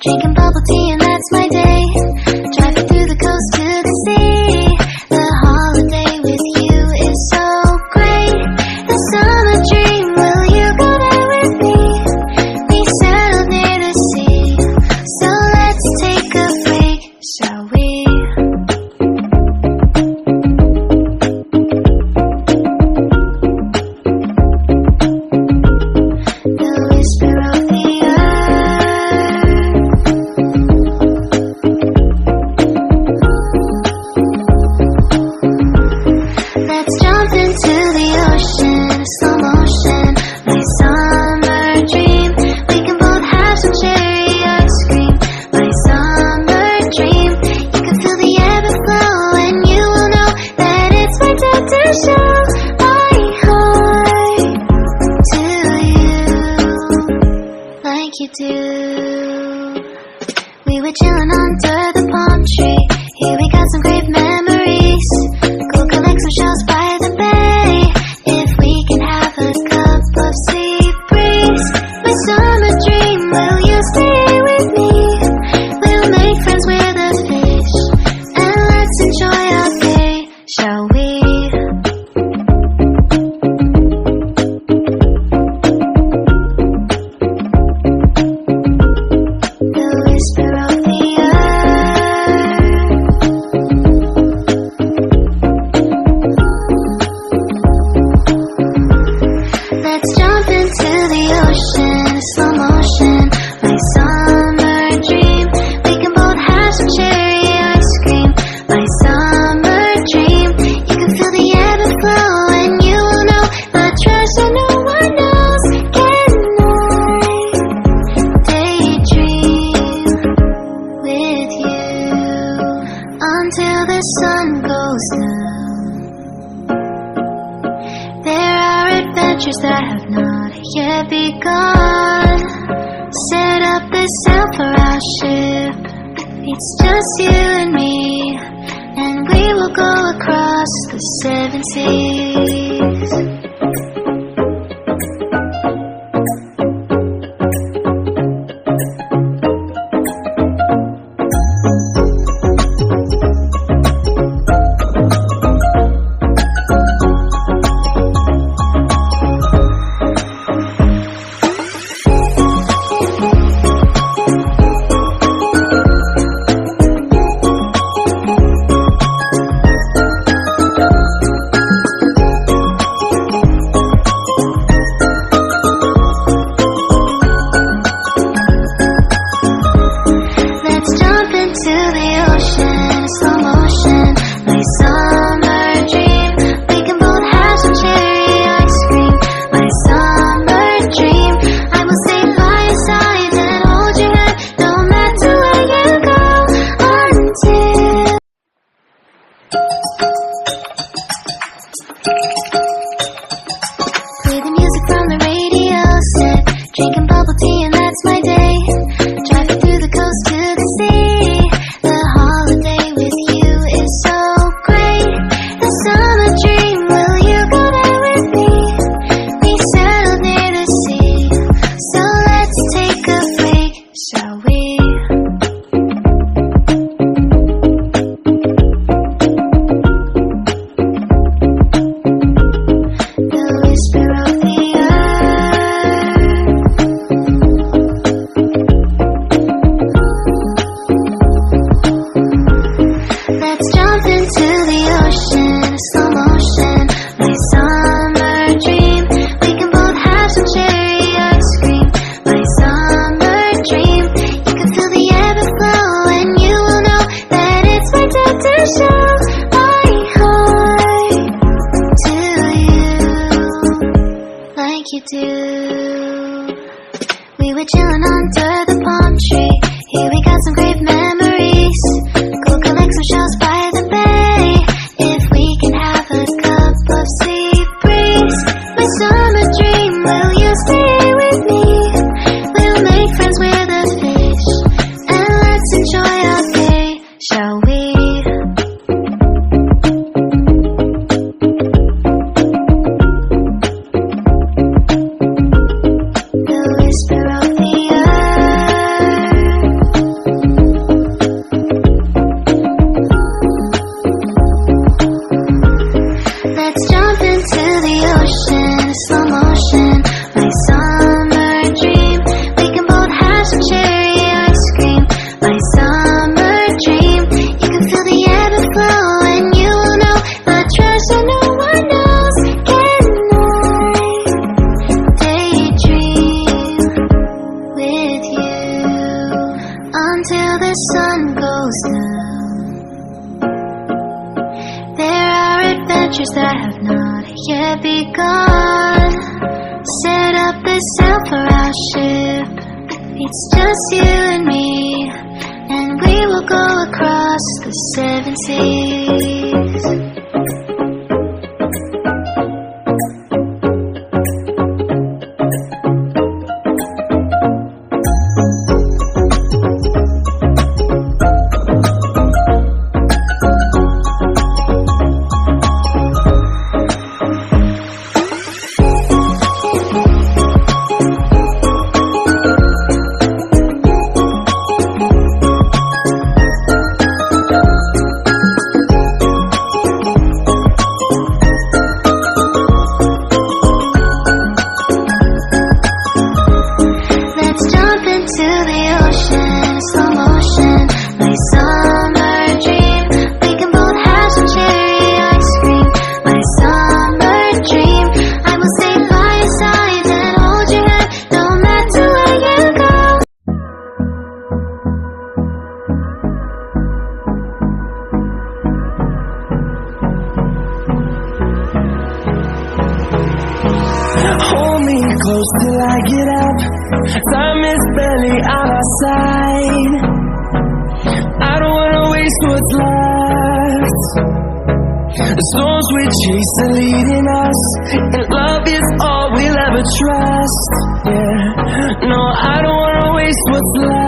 Drinking bubble tea and that's my day. Driving through the coast to the sea. The holiday with you is so great. The summer dream, will you go there with me? We settled near the sea, so let's take a break, shall we? The whisper of the let's jump into the ocean, slow motion, my summer dream. We can both have some cherry ice cream, my summer dream. You can feel the ebb and flow, and you will know that it's my time to show my heart to you, like you do. We were chilling under the palm tree. Here we got some great memories. Go collect some shells by the bay. If we can have a cup of sea breeze, my summer dream, will you stay with me? We'll make friends with the fish, and let's enjoy our day, shall we? The whisper of the let's jump into the ocean, slow motion, my summer dream. We can both have some cherry ice cream, my summer dream. You can feel the ebb and flow, and you will know the treasure no one knows. Can I daydream with you until the sun goes down? There are adventures that have not yet begun. Set up the sail for our ship. It's just you and me, and we will go across the 7 seas. Let's jump into the ocean, slow motion, my summer dream. We can both have some cherry ice cream, my summer dream. I will stay by your side and hold your hand, no matter where you go, until play the music from the radio set. Drinking bubble tea and that's my day. Driving through the coast to the sea. The holiday with you is so great. The summer dream, will you go there with me? We settled near the sea, so let's take a break, shall we? The whisper of the let's jump into the ocean, slow motion, my summer dream. We can both have some cherry ice cream, my summer dream. You can feel the ebb and flow, and you will know that it's my time to show my heart to you, like you do. We were chilling under the palm tree. Here we got some great memories. Go collect some shells by the bay. If we can have a cup of sea breeze, my summer dream, will you stay with me? We'll make friends with the fish, and let's enjoy our day, shall we? The whisper of the earth adventures that have not yet begun. Set up this sail for our ship. It's just you and me, and we will go across the 7 seas. Close till I get up. Time is barely on our side. I don't wanna waste what's left. The storms we chase are leading us, and love is all we'll ever trust. Yeah, no, I don't wanna waste what's left.